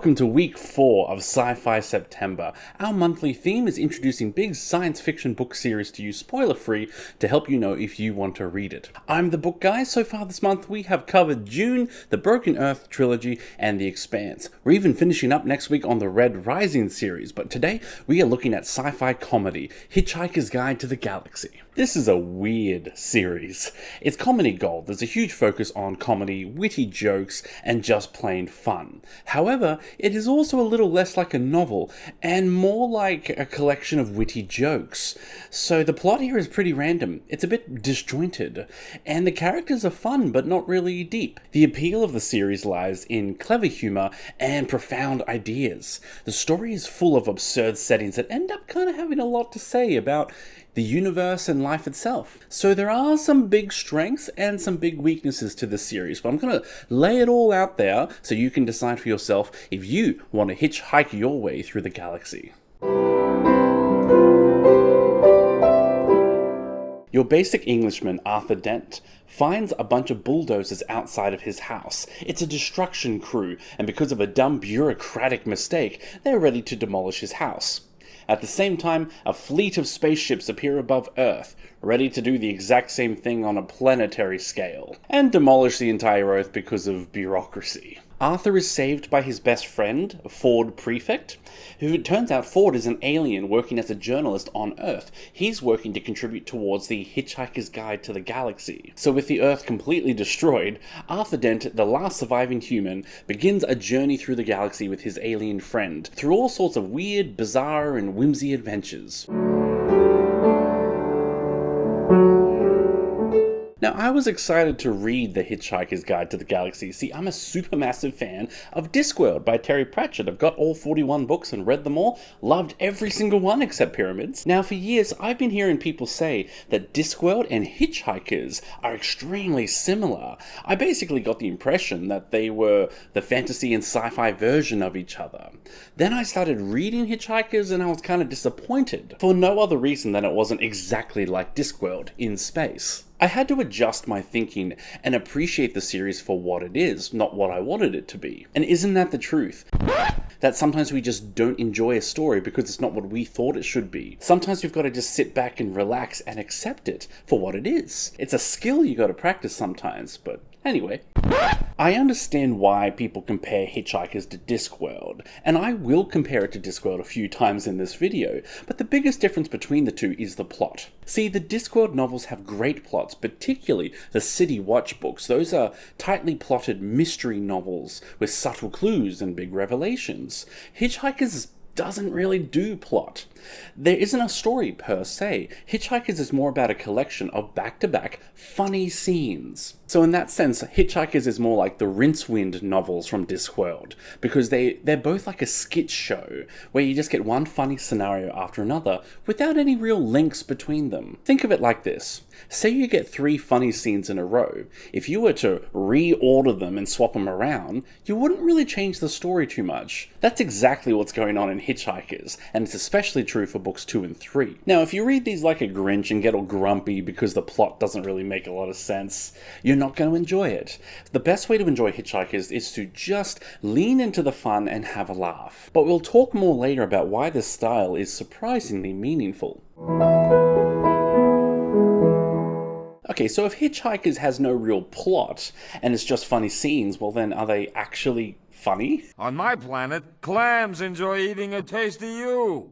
welcome to week 4 of Sci-Fi September. Our monthly theme is introducing big science fiction book series to you spoiler-free to help you know if you want to read it. I'm the book guy. So far this month we have covered Dune, the Broken Earth Trilogy, and The Expanse. We're even finishing up next week on the Red Rising series, but today we are looking at sci-fi comedy, Hitchhiker's Guide to the Galaxy. This is a weird series. It's comedy gold. There's a huge focus on comedy, witty jokes, and just plain fun. However, it is also a little less like a novel, and more like a collection of witty jokes. So the plot here is pretty random. It's a bit disjointed, and the characters are fun but not really deep. The appeal of the series lies in clever humor and profound ideas. The story is full of absurd settings that end up kind of having a lot to say about the universe and life itself. So there are some big strengths and some big weaknesses to this series, but I'm going to lay it all out there so you can decide for yourself if you want to hitchhike your way through the galaxy. Your basic Englishman, Arthur Dent, finds a bunch of bulldozers outside of his house. It's a destruction crew, and because of a dumb bureaucratic mistake, they're ready to demolish his house. At the same time, a fleet of spaceships appear above Earth, ready to do the exact same thing on a planetary scale, and demolish the entire Earth because of bureaucracy. Arthur is saved by his best friend, Ford Prefect, who it turns out Ford is an alien working as a journalist on Earth. He's working to contribute towards the Hitchhiker's Guide to the Galaxy. So with the Earth completely destroyed, Arthur Dent, the last surviving human, begins a journey through the galaxy with his alien friend, through all sorts of weird, bizarre, and whimsy adventures. Now, I was excited to read The Hitchhiker's Guide to the Galaxy. See, I'm a supermassive fan of Discworld by Terry Pratchett. I've got all 41 books and read them all. Loved every single one except Pyramids. Now, for years, I've been hearing people say that Discworld and Hitchhikers are extremely similar. I basically got the impression that they were the fantasy and sci-fi version of each other. Then I started reading Hitchhikers and I was kind of disappointed, for no other reason than it wasn't exactly like Discworld in space. I had to adjust my thinking and appreciate the series for what it is, not what I wanted it to be. And isn't that the truth? That sometimes we just don't enjoy a story because it's not what we thought it should be. Sometimes we've got to just sit back and relax and accept it for what it is. It's a skill you got to practice sometimes, but anyway. I understand why people compare Hitchhikers to Discworld, and I will compare it to Discworld a few times in this video, but the biggest difference between the two is the plot. See, the Discworld novels have great plots, particularly the City Watch books. Those are tightly plotted mystery novels with subtle clues and big revelations. Hitchhikers doesn't really do plot. There isn't a story per se. Hitchhikers is more about a collection of back-to-back funny scenes. So in that sense, Hitchhikers is more like the Rincewind novels from Discworld, because they're both like a skit show, where you just get one funny scenario after another, without any real links between them. Think of it like this. Say you get 3 funny scenes in a row. If you were to reorder them and swap them around, you wouldn't really change the story too much. That's exactly what's going on in Hitchhikers, and it's especially true for books 2 and 3. Now, if you read these like a Grinch and get all grumpy because the plot doesn't really make a lot of sense, you're not going to enjoy it. The best way to enjoy Hitchhikers is to just lean into the fun and have a laugh. But we'll talk more later about why this style is surprisingly meaningful. Okay, so if Hitchhikers has no real plot and it's just funny scenes, well then are they actually funny? On my planet, clams enjoy eating a taste of you.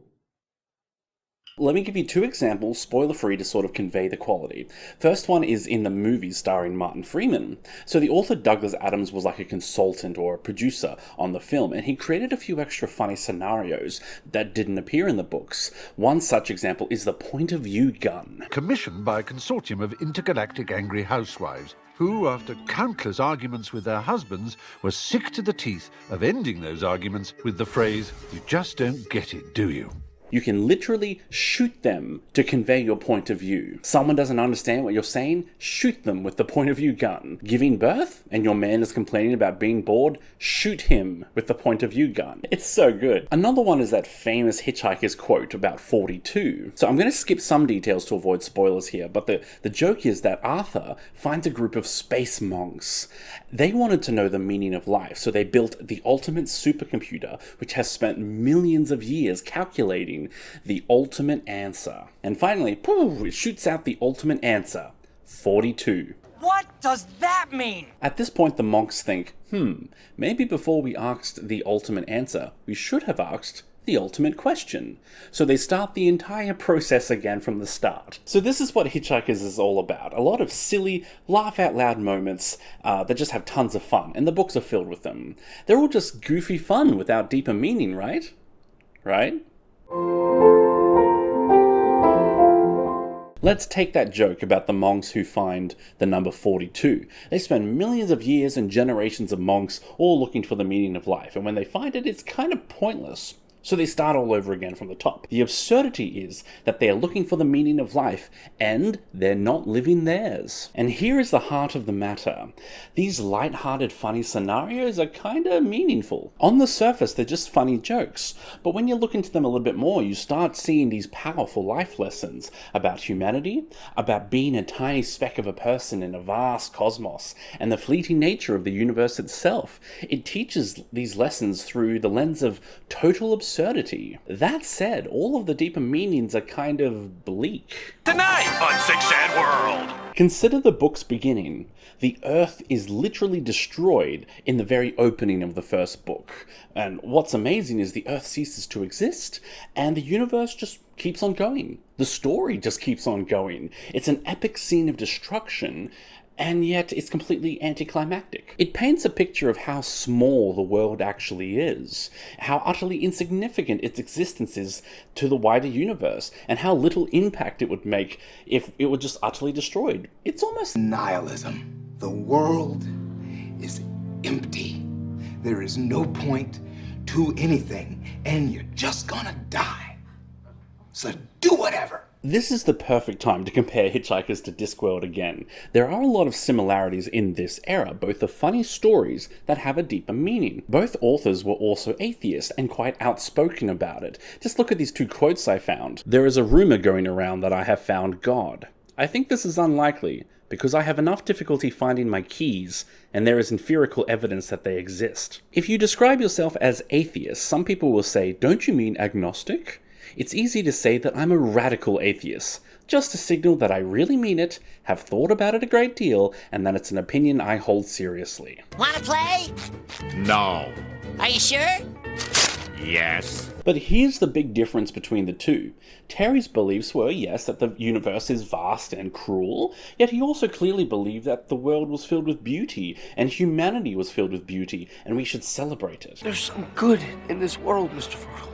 Let me give you 2 examples, spoiler-free, to sort of convey the quality. First one is in the movie starring Martin Freeman. So the author Douglas Adams was like a consultant or a producer on the film, and he created a few extra funny scenarios that didn't appear in the books. One such example is the point of view gun. Commissioned by a consortium of intergalactic angry housewives, who, after countless arguments with their husbands, were sick to the teeth of ending those arguments with the phrase, "You just don't get it, do you?" You can literally shoot them to convey your point of view. Someone doesn't understand what you're saying, shoot them with the point of view gun. Giving birth, and your man is complaining about being bored, shoot him with the point of view gun. It's so good. Another one is that famous Hitchhiker's quote about 42. So I'm going to skip some details to avoid spoilers here, but the joke is that Arthur finds a group of space monks. They wanted to know the meaning of life, so they built the ultimate supercomputer, which has spent millions of years calculating the ultimate answer. And finally, poof, it shoots out the ultimate answer, 42. What does that mean? At this point, the monks think, maybe before we asked the ultimate answer, we should have asked the ultimate question. So they start the entire process again from the start. So this is what Hitchhikers is all about. A lot of silly, laugh-out-loud moments that just have tons of fun, and the books are filled with them. They're all just goofy fun without deeper meaning, right? Right? Let's take that joke about the monks who find the number 42. They spend millions of years and generations of monks all looking for the meaning of life, and when they find it, it's kind of pointless. So they start all over again from the top. The absurdity is that they are looking for the meaning of life, and they're not living theirs. And here is the heart of the matter. These light-hearted, funny scenarios are kinda meaningful. On the surface, they're just funny jokes, but when you look into them a little bit more, you start seeing these powerful life lessons about humanity, about being a tiny speck of a person in a vast cosmos, and the fleeting nature of the universe itself. It teaches these lessons through the lens of total absurdity. That said, all of the deeper meanings are kind of bleak. Tonight on Sick Sad World! Consider the book's beginning. The Earth is literally destroyed in the very opening of the first book. And what's amazing is the Earth ceases to exist, and the universe just keeps on going. The story just keeps on going. It's an epic scene of destruction, and yet it's completely anticlimactic. It paints a picture of how small the world actually is, how utterly insignificant its existence is to the wider universe, and how little impact it would make if it were just utterly destroyed. It's almost nihilism. The world is empty. There is no point to anything, and you're just gonna die. So do whatever. This is the perfect time to compare Hitchhikers to Discworld again. There are a lot of similarities in this era, both the funny stories that have a deeper meaning. Both authors were also atheists and quite outspoken about it. Just look at these two quotes I found. There is a rumor going around that I have found God. I think this is unlikely, because I have enough difficulty finding my keys, and there is empirical evidence that they exist. If you describe yourself as atheist, some people will say, don't you mean agnostic? It's easy to say that I'm a radical atheist, just to signal that I really mean it, have thought about it a great deal, and that it's an opinion I hold seriously. Wanna play? No. Are you sure? Yes. But here's the big difference between the two. Terry's beliefs were, yes, that the universe is vast and cruel, yet he also clearly believed that the world was filled with beauty, and humanity was filled with beauty, and we should celebrate it. There's some good in this world, Mr. Fertile.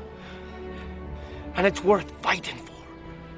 And it's worth fighting for.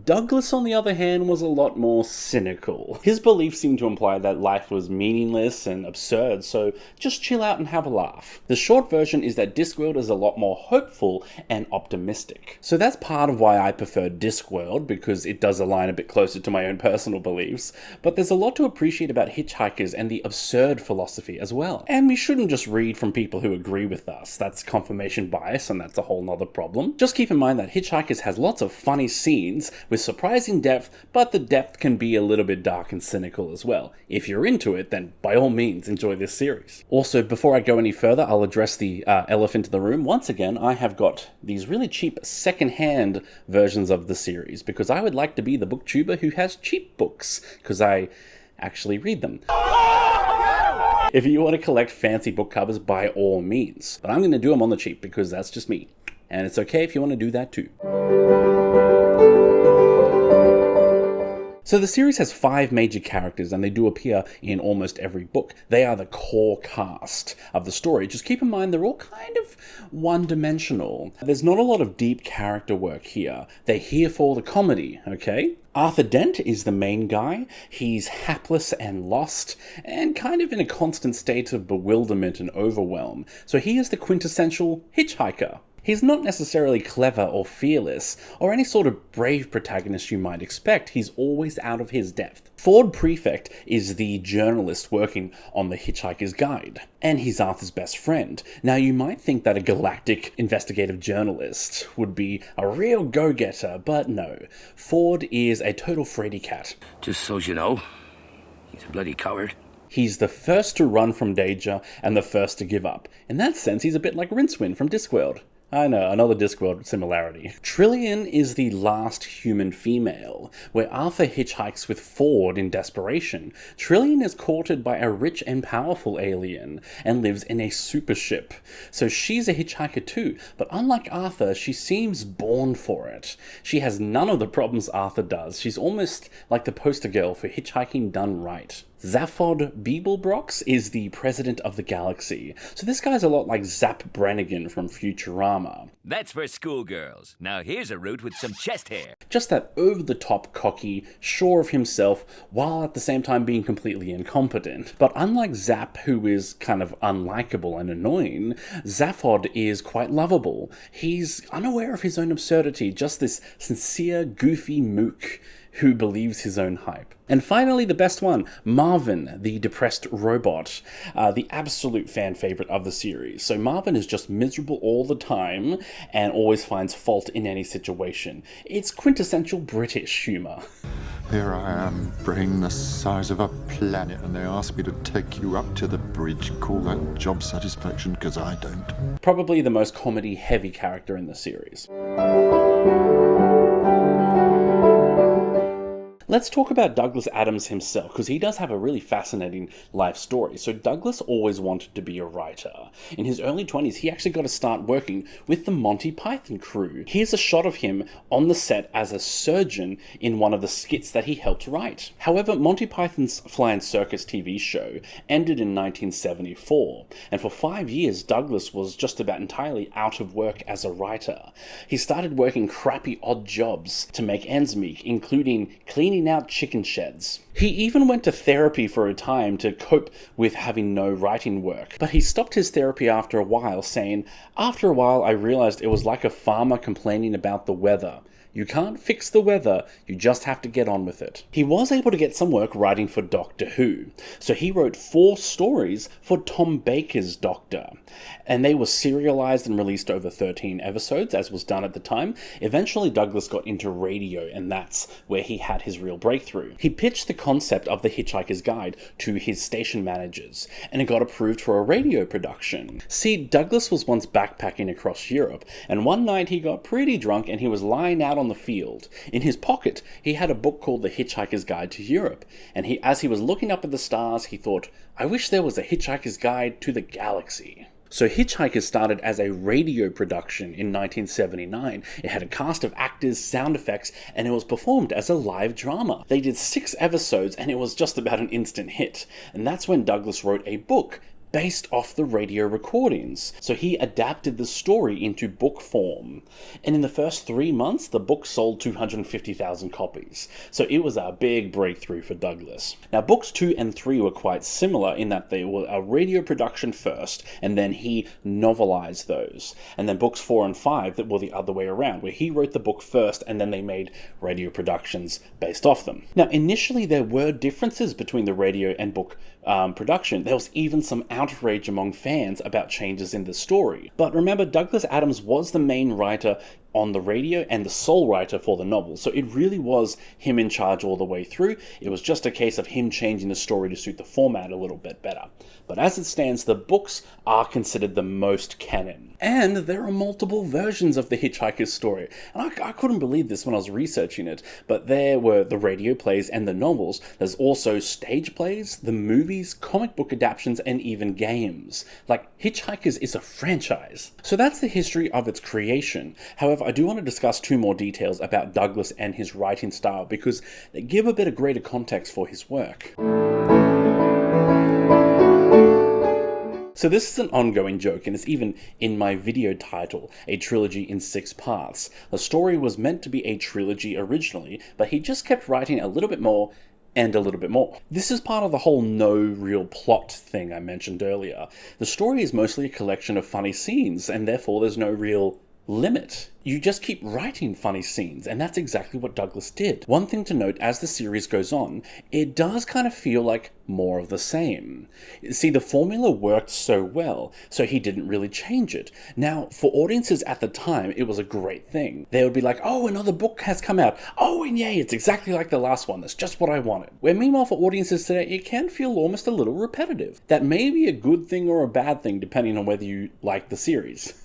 Douglas, on the other hand, was a lot more cynical. His beliefs seemed to imply that life was meaningless and absurd, so just chill out and have a laugh. The short version is that Discworld is a lot more hopeful and optimistic. So that's part of why I prefer Discworld, because it does align a bit closer to my own personal beliefs, but there's a lot to appreciate about Hitchhikers and the absurd philosophy as well. And we shouldn't just read from people who agree with us. That's confirmation bias, and that's a whole nother problem. Just keep in mind that Hitchhikers has lots of funny scenes with surprising depth, but the depth can be a little bit dark and cynical as well. If you're into it, then by all means enjoy this series. Also, before I go any further, I'll address the elephant in the room. Once again, I have got these really cheap second-hand versions of the series, because I would like to be the booktuber who has cheap books, because I actually read them. If you want to collect fancy book covers, by all means. But I'm going to do them on the cheap, because that's just me. And it's okay if you want to do that too. So the series has 5 major characters, and they do appear in almost every book. They are the core cast of the story. Just keep in mind they're all kind of one-dimensional. There's not a lot of deep character work here. They're here for the comedy, okay? Arthur Dent is the main guy. He's hapless and lost, and kind of in a constant state of bewilderment and overwhelm. So he is the quintessential hitchhiker. He's not necessarily clever or fearless, or any sort of brave protagonist you might expect. He's always out of his depth. Ford Prefect is the journalist working on the Hitchhiker's Guide, and he's Arthur's best friend. Now, you might think that a galactic investigative journalist would be a real go-getter, but no. Ford is a total fraidy cat. Just so you know, he's a bloody coward. He's the first to run from danger and the first to give up. In that sense, he's a bit like Rincewind from Discworld. I know, another Discworld similarity. Trillian is the last human female, where Arthur hitchhikes with Ford in desperation. Trillian is courted by a rich and powerful alien, and lives in a super ship. So she's a hitchhiker too, but unlike Arthur, she seems born for it. She has none of the problems Arthur does. She's almost like the poster girl for hitchhiking done right. Zaphod Beeblebrox is the president of the galaxy. So this guy's a lot like Zap Brannigan from Futurama. That's for schoolgirls. Now here's a route with some chest hair. Just that over-the-top cocky, sure of himself, while at the same time being completely incompetent. But unlike Zap, who is kind of unlikable and annoying, Zaphod is quite lovable. He's unaware of his own absurdity, just this sincere, goofy mook who believes his own hype. And finally, the best one, Marvin, the depressed robot, the absolute fan favorite of the series. So Marvin is just miserable all the time and always finds fault in any situation. It's quintessential British humor. Here I am, brain the size of a planet, and they ask me to take you up to the bridge. Call that job satisfaction, because I don't. Probably the most comedy-heavy character in the series. Let's talk about Douglas Adams himself, because he does have a really fascinating life story. So Douglas always wanted to be a writer. In his early 20s, he actually got to start working with the Monty Python crew. Here's a shot of him on the set as a surgeon in one of the skits that he helped write. However, Monty Python's Flying Circus TV show ended in 1974, and for 5 years, Douglas was just about entirely out of work as a writer. He started working crappy odd jobs to make ends meet, including cleaning out chicken sheds. He even went to therapy for a time to cope with having no writing work, but he stopped his therapy after a while, saying, "After a while I realized it was like a farmer complaining about the weather. You can't fix the weather, you just have to get on with it." He was able to get some work writing for Doctor Who, so he wrote 4 stories for Tom Baker's Doctor, and they were serialized and released over 13 episodes, as was done at the time. Eventually Douglas got into radio, and that's where he had his real breakthrough. He pitched the concept of the Hitchhiker's Guide to his station managers, and it got approved for a radio production. See, Douglas was once backpacking across Europe, and one night he got pretty drunk and he was lying out on the field. In his pocket, he had a book called The Hitchhiker's Guide to Europe, and as he was looking up at the stars, he thought, "I wish there was a Hitchhiker's Guide to the Galaxy." So Hitchhikers started as a radio production in 1979. It had a cast of actors, sound effects, and it was performed as a live drama. They did 6 episodes, and it was just about an instant hit. And that's when Douglas wrote a book based off the radio recordings. So he adapted the story into book form. And in the first 3 months, the book sold 250,000 copies. So it was a big breakthrough for Douglas. Now, books 2 and 3 were quite similar in that they were a radio production first, and then he novelized those. And then books 4 and 5 that were the other way around, where he wrote the book first, and then they made radio productions based off them. Now, initially there were differences between the radio and book production. There was even some outrage among fans about changes in the story. But remember, Douglas Adams was the main writer on the radio and the sole writer for the novel, so it really was him in charge all the way through. It was just a case of him changing the story to suit the format a little bit better. But as it stands, the books are considered the most canon. And there are multiple versions of the Hitchhiker's story. And I couldn't believe this when I was researching it, but there were the radio plays and the novels. There's also stage plays, the movies, comic book adaptations, and even games. Like, Hitchhikers is a franchise. So that's the history of its creation. However, I do want to discuss 2 more details about Douglas and his writing style, because they give a bit of greater context for his work. So this is an ongoing joke, and it's even in my video title, a trilogy in 6 parts. The story was meant to be a trilogy originally, but he just kept writing a little bit more and a little bit more. This is part of the whole no real plot thing I mentioned earlier. The story is mostly a collection of funny scenes, and therefore there's no real limit. You just keep writing funny scenes, and that's exactly what Douglas did. One thing to note, as the series goes on, it does kind of feel like more of the same. See, the formula worked so well, so he didn't really change it. Now, for audiences at the time, it was a great thing. They would be like, oh, another book has come out. Oh, and yay, it's exactly like the last one. That's just what I wanted. Where meanwhile, for audiences today, it can feel almost a little repetitive. That may be a good thing or a bad thing, depending on whether you like the series.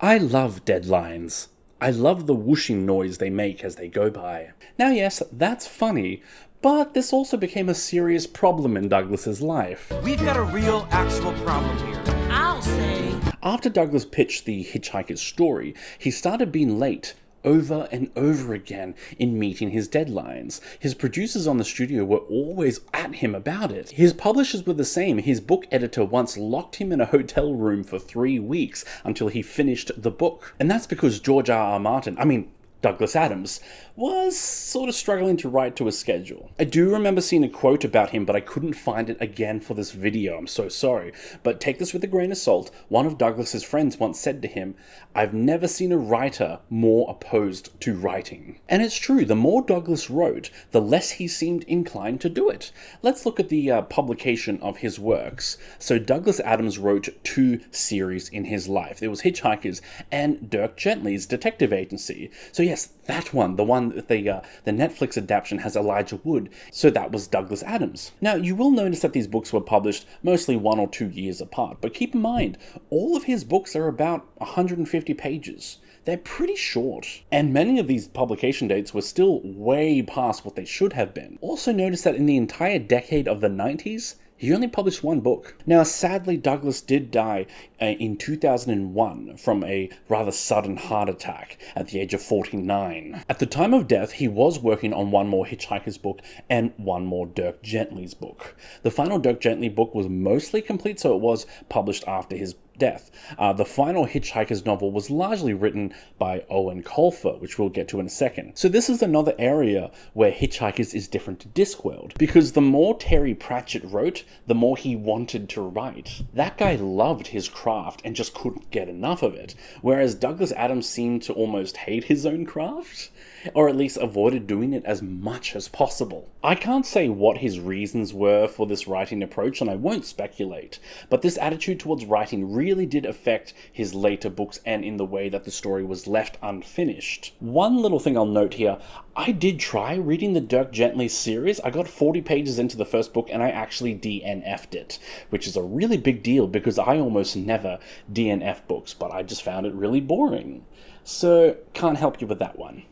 I love deadlines. I love the whooshing noise they make as they go by. Now yes, that's funny, but this also became a serious problem in Douglas's life. We've got a real, actual problem here. I'll say. After Douglas pitched the Hitchhiker's story, he started being late over and over again in meeting his deadlines. His producers on the studio were always at him about it. His publishers were the same. His book editor once locked him in a hotel room for 3 weeks until he finished the book. And that's because George R.R. Martin, Douglas Adams, was sort of struggling to write to a schedule. I do remember seeing a quote about him, but I couldn't find it again for this video. I'm so sorry. But take this with a grain of salt. One of Douglas's friends once said to him, "I've never seen a writer more opposed to writing." And it's true, the more Douglas wrote, the less he seemed inclined to do it. Let's look at the publication of his works. So Douglas Adams wrote 2 series in his life. There was Hitchhikers and Dirk Gently's Detective Agency. So yes, that one, the one that the Netflix adaptation has Elijah Wood, so that was Douglas Adams. Now, you will notice that these books were published mostly 1 or 2 years apart, but keep in mind, all of his books are about 150 pages. They're pretty short, and many of these publication dates were still way past what they should have been. Also notice that in the entire decade of the 90s, he only published 1 book. Now, sadly, Douglas did die in 2001 from a rather sudden heart attack at the age of 49. At the time of death, he was working on 1 more Hitchhiker's book and 1 more Dirk Gently's book. The final Dirk Gently book was mostly complete, so it was published after his death. The final Hitchhiker's novel was largely written by Owen Colfer, which we'll get to in a second. So this is another area where Hitchhikers is different to Discworld, because the more Terry Pratchett wrote, the more he wanted to write. That guy loved his craft and just couldn't get enough of it, whereas Douglas Adams seemed to almost hate his own craft, or at least avoided doing it as much as possible. I can't say what his reasons were for this writing approach, and I won't speculate, but this attitude towards writing really did affect his later books and in the way that the story was left unfinished. One little thing I'll note here, I did try reading the Dirk Gently series. I got 40 pages into the first book and I actually DNF'd it, which is a really big deal because I almost never DNF books, but I just found it really boring. So, can't help you with that one.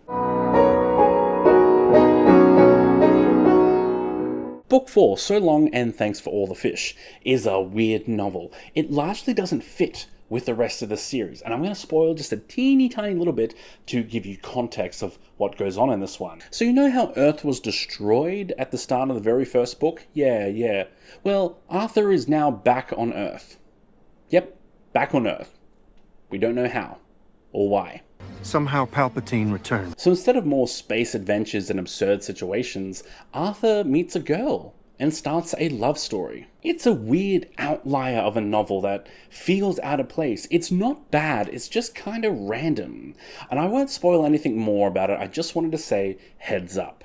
Book 4, So Long and Thanks for All the Fish, is a weird novel. It largely doesn't fit with the rest of the series, and I'm going to spoil just a teeny tiny little bit to give you context of what goes on in this one. So you know how Earth was destroyed at the start of the very first book? Yeah. Well, Arthur is now back on Earth. Yep, back on Earth. We don't know how or why. Somehow Palpatine returned. So instead of more space adventures and absurd situations, Arthur meets a girl and starts a love story. It's a weird outlier of a novel that feels out of place. It's not bad, it's just kind of random. And I won't spoil anything more about it, I just wanted to say heads up.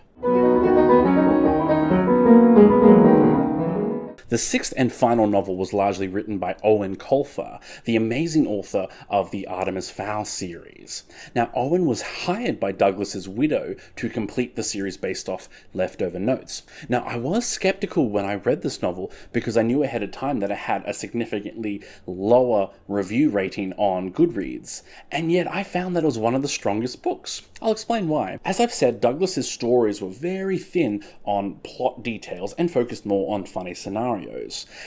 The 6th and final novel was largely written by Owen Colfer, the amazing author of the Artemis Fowl series. Now, Owen was hired by Douglas's widow to complete the series based off leftover notes. Now, I was skeptical when I read this novel because I knew ahead of time that it had a significantly lower review rating on Goodreads, and yet I found that it was one of the strongest books. I'll explain why. As I've said, Douglas's stories were very thin on plot details and focused more on funny scenarios.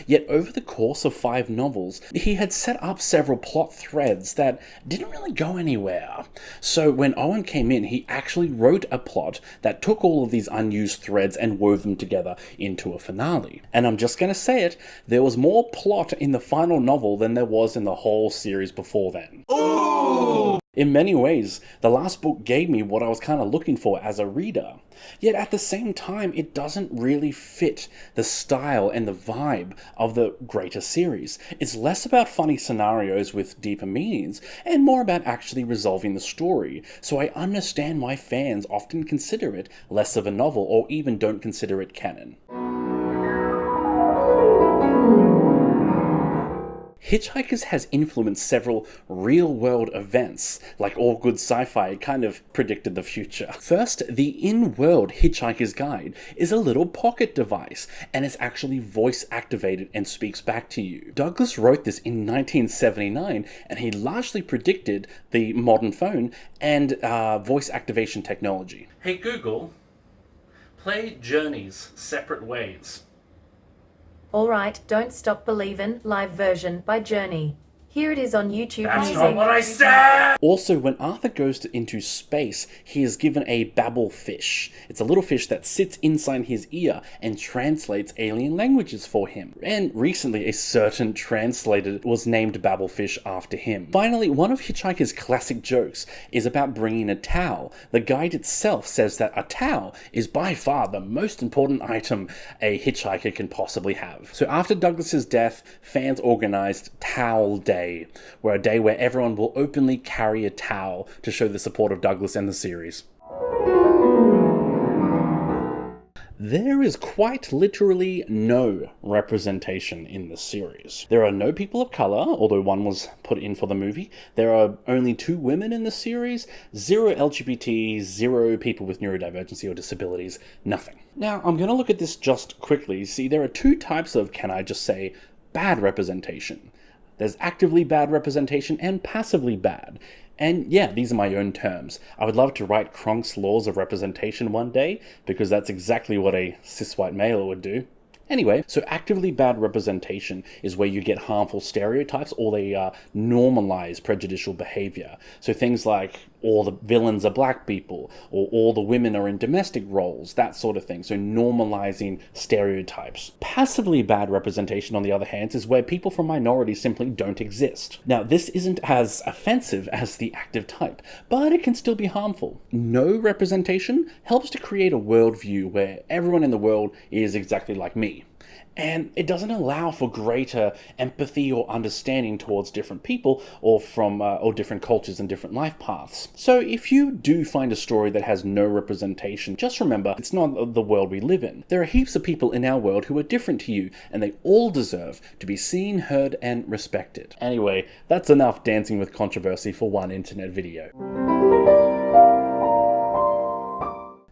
Yet over the course of 5 novels, he had set up several plot threads that didn't really go anywhere. So when Owen came in, he actually wrote a plot that took all of these unused threads and wove them together into a finale. And I'm just going to say it, there was more plot in the final novel than there was in the whole series before then. Ooh! In many ways, the last book gave me what I was kind of looking for as a reader. Yet at the same time, it doesn't really fit the style and the vibe of the greater series. It's less about funny scenarios with deeper meanings, and more about actually resolving the story. So I understand why fans often consider it less of a novel, or even don't consider it canon. Hitchhikers has influenced several real-world events. Like all good sci-fi, it kind of predicted the future. First, the in-world Hitchhiker's Guide is a little pocket device, and it's actually voice-activated and speaks back to you. Douglas wrote this in 1979, and he largely predicted the modern phone and voice activation technology. Hey Google, play Journey's Separate Ways. Alright, Don't Stop Believin' live version by Journey. Here it is on YouTube That's Music. not what I said! Also, when Arthur goes into space, he is given a babble fish. It's a little fish that sits inside his ear and translates alien languages for him. And recently, a certain translator was named Babblefish after him. Finally, one of Hitchhiker's classic jokes is about bringing a towel. The guide itself says that a towel is by far the most important item a hitchhiker can possibly have. So after Douglas's death, fans organized Towel Day, a day where everyone will openly carry a towel to show the support of Douglas and the series. There is quite literally no representation in the series. There are no people of color, although one was put in for the movie. There are only 2 women in the series, 0 LGBT, 0 people with neurodivergency or disabilities, nothing. Now, I'm going to look at this just quickly. See, there are 2 types of, can I just say, bad representation. There's actively bad representation and passively bad. And yeah, these are my own terms. I would love to write Cronk's Laws of Representation one day, because that's exactly what a cis white male would do. Anyway, so actively bad representation is where you get harmful stereotypes, or they normalize prejudicial behavior. So things like all the villains are black people, or all the women are in domestic roles, that sort of thing. So normalizing stereotypes. Passively bad representation, on the other hand, is where people from minorities simply don't exist. Now, this isn't as offensive as the active type, but it can still be harmful. No representation helps to create a worldview where everyone in the world is exactly like me. And it doesn't allow for greater empathy or understanding towards different people, or from or different cultures and different life paths. So if you do find a story that has no representation, just remember, it's not the world we live in. There are heaps of people in our world who are different to you, and they all deserve to be seen, heard, and respected. Anyway, that's enough dancing with controversy for one internet video.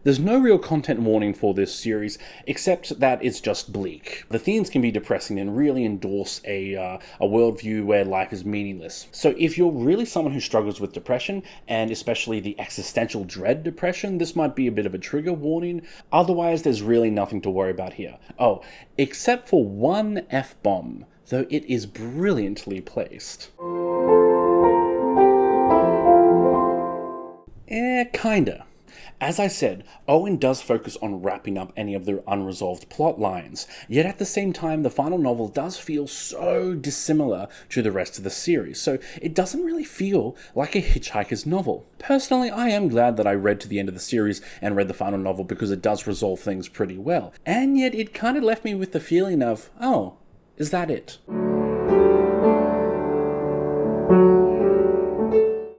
There's no real content warning for this series, except that it's just bleak. The themes can be depressing and really endorse a worldview where life is meaningless. So if you're really someone who struggles with depression, and especially the existential dread depression, this might be a bit of a trigger warning. Otherwise, there's really nothing to worry about here. Oh, except for one F-bomb, though it is brilliantly placed. Kinda. As I said, Owen does focus on wrapping up any of the unresolved plot lines, yet at the same time the final novel does feel so dissimilar to the rest of the series, so it doesn't really feel like a Hitchhiker's novel. Personally, I am glad that I read to the end of the series and read the final novel, because it does resolve things pretty well, and yet it kind of left me with the feeling of, oh, is that it?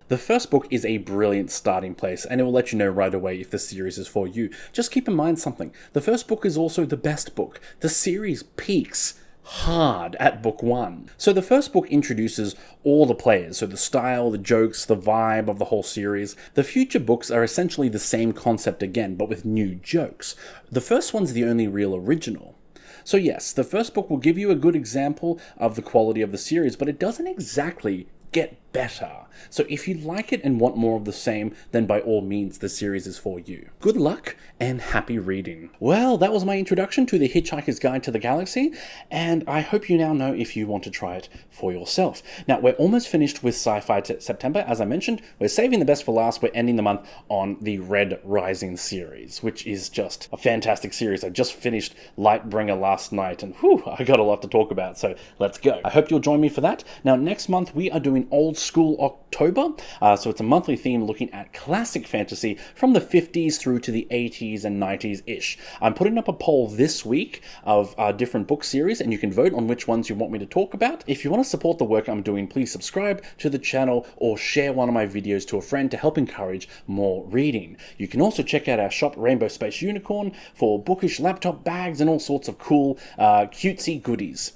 The first book is a brilliant starting place, and it will let you know right away if the series is for you. Just keep in mind something. The first book is also the best book. The series peaks hard at book 1. So the first book introduces all the players, so the style, the jokes, the vibe of the whole series. The future books are essentially the same concept again, but with new jokes. The first one's the only real original. So yes, the first book will give you a good example of the quality of the series, but it doesn't exactly get better. So if you like it and want more of the same, then by all means the series is for you. Good luck and happy reading. Well, that was my introduction to the Hitchhiker's Guide to the Galaxy, and I hope you now know if you want to try it for yourself. Now, we're almost finished with Sci-Fi September. As I mentioned, we're saving the best for last. We're ending the month on the Red Rising series, which is just a fantastic series. I just finished Lightbringer last night, and whew, I got a lot to talk about, so let's go. I hope you'll join me for that. Now, next month we are doing Old School October. So it's a monthly theme looking at classic fantasy from the 50s through to the 80s and 90s-ish. I'm putting up a poll this week of different book series, and you can vote on which ones you want me to talk about. If you want to support the work I'm doing, please subscribe to the channel or share one of my videos to a friend to help encourage more reading. You can also check out our shop, Rainbow Space Unicorn, for bookish laptop bags and all sorts of cool, cutesy goodies.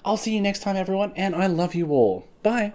I'll see you next time, everyone, and I love you all. Bye!